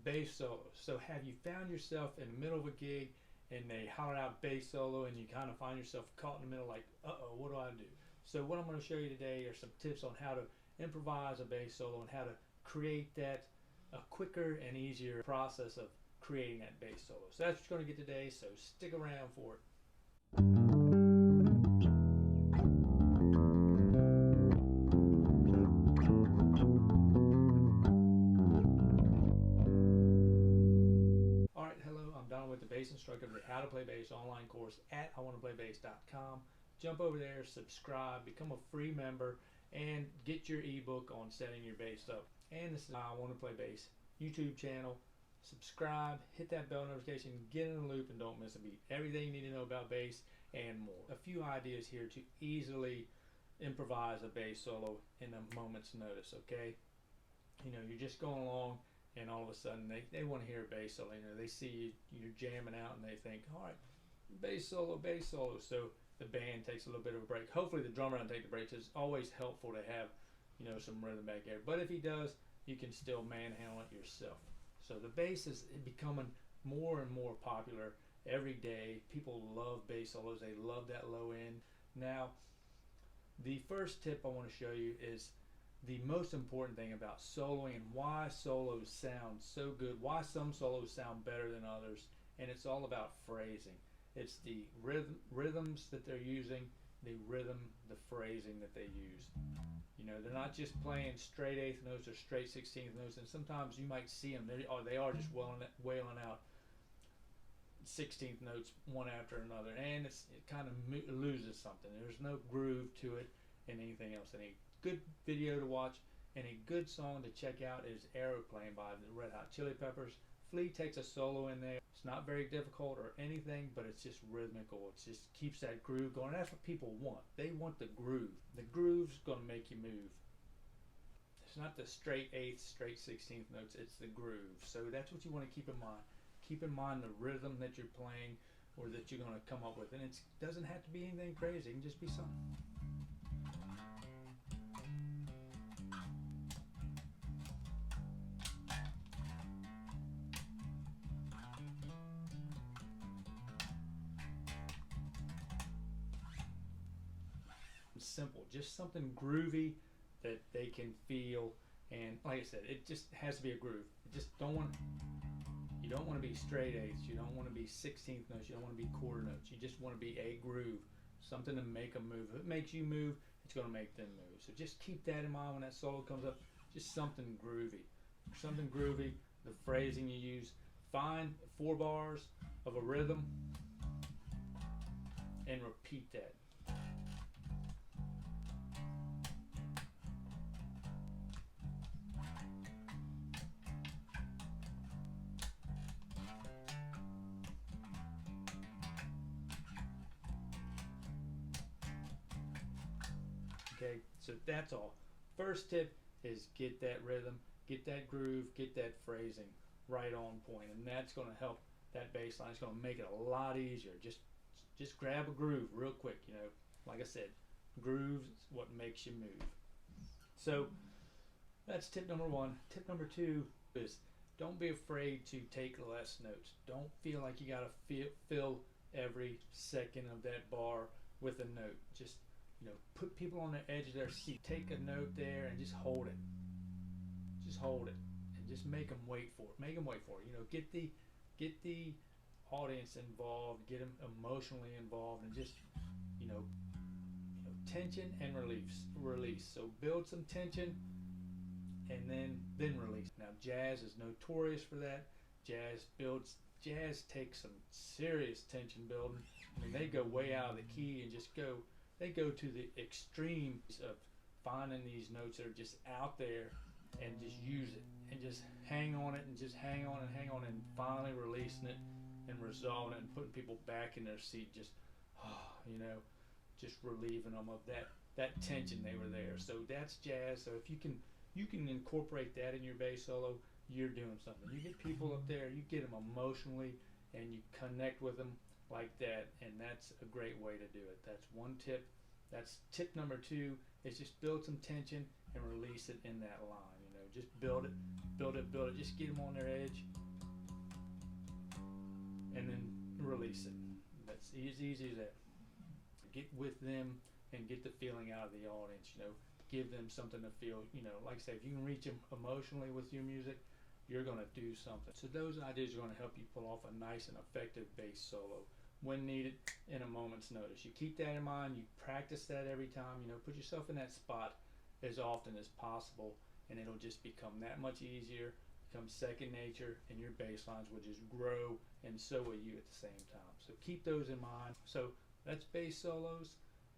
bass solo. So have you found yourself in the middle of a gig and they holler out bass solo and you kind of find yourself caught in the middle like, uh-oh, what do I do? So what I'm going to show you today are some tips on how to improvise a bass solo and how to create that a quicker and easier process of creating that bass solo. So that's what you're going to get today, so stick around for it. Alright, hello, I'm Donald with the Bass Instructor of the How to Play Bass online course at iwanttoPlayBass.com. Jump over there, subscribe, become a free member, and get your ebook on setting your bass up. And this is I Want to Play Bass YouTube channel. Subscribe, hit that bell notification, get in the loop, and don't miss a beat. Everything you need to know about bass and more. A few ideas here to easily improvise a bass solo in a moment's notice, okay? You know, you're just going along and all of a sudden they want to hear a bass solo. You know, they see you're jamming out and they think, all right, bass solo, bass solo. So the band takes a little bit of a break. Hopefully the drummer doesn't take the break. It's always helpful to have, you know, some rhythm back there. But if he does, you can still manhandle it yourself. So the bass is becoming more and more popular every day. People love bass solos. They love that low end. Now, the first tip I want to show you is the most important thing about soloing and why solos sound so good, why some solos sound better than others, and it's all about phrasing. It's the rhythms that they're using, the phrasing that they use. You know, they're not just playing straight eighth notes or straight 16th notes, and sometimes you might see them, they are just wailing out 16th notes one after another, and it kind of loses something. There's no groove to it and anything else. And a good video to watch and a good song to check out is Aeroplane by the Red Hot Chili Peppers. Flea takes a solo in there. It's not very difficult or anything, but it's just rhythmical. It just keeps that groove going. That's what people want. They want the groove. The groove's going to make you move. It's not the straight eighth, straight 16th notes. It's the groove. So that's what you want to keep in mind. Keep in mind the rhythm that you're playing or that you're going to come up with. And it doesn't have to be anything crazy. It can just be something. Simple, just something groovy that they can feel. And like I said, it just has to be a groove. You don't want to be straight eighths, you don't want to be 16th notes, you don't want to be quarter notes. You just want to be a groove, something to make them move. If it makes you move, it's going to make them move. So just keep that in mind when that solo comes up. Just something groovy, the phrasing you use. Find 4 bars of a rhythm and repeat that. Okay, so that's all. First tip is get that rhythm, get that groove, get that phrasing right on point, and that's going to help that bass line. It's going to make it a lot easier. Just grab a groove real quick. You know, like I said, grooves is what makes you move. So that's tip number 1. Tip number 2 is don't be afraid to take less notes. Don't feel like you got to fill every second of that bar with a note. Just, you know, put people on the edge of their seat. Take a note there and just hold it. Just hold it, and just make them wait for it. Make them wait for it. You know, get the audience involved, get them emotionally involved, and just, you know, tension and release. So build some tension, and then release. Now, jazz is notorious for that. Jazz takes some serious tension building. I mean, they go way out of the key and just go. They go to the extremes of finding these notes that are just out there and just use it and just hang on it and just hang on and finally releasing it and resolving it and putting people back in their seat, just, you know, just relieving them of that tension they were there. So that's jazz. So if you can incorporate that in your bass solo, you're doing something. You get people up there, you get them emotionally, and you connect with them like that, and that's a great way to do it. That's one tip. That's tip number 2, is just build some tension and release it in that line. You know, just build it, build it, build it. Just get them on their edge, and then release it. That's easy as that. Get with them and get the feeling out of the audience. You know, give them something to feel. You know, like I say, if you can reach them emotionally with your music, you're going to do something. So those ideas are going to help you pull off a nice and effective bass solo when needed, in a moment's notice. You keep that in mind. You practice that every time. You know, put yourself in that spot as often as possible, and it'll just become that much easier, become second nature, and your bass lines will just grow, and so will you at the same time. So keep those in mind. So that's bass solos,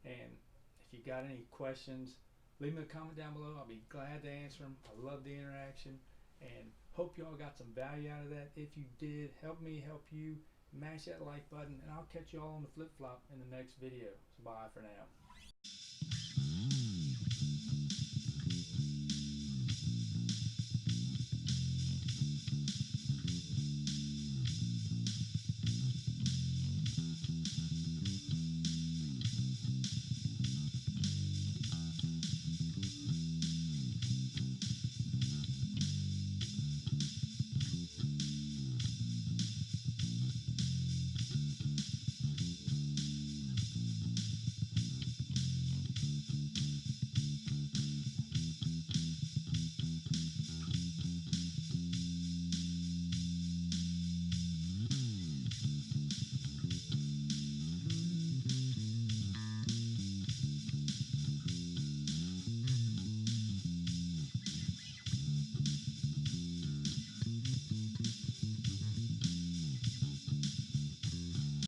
and if you got any questions, leave me a comment down below. I'll be glad to answer them. I love the interaction, and hope you all got some value out of that. If you did, help me help you. Mash that like button, and I'll catch you all on the flip-flop in the next video. So bye for now.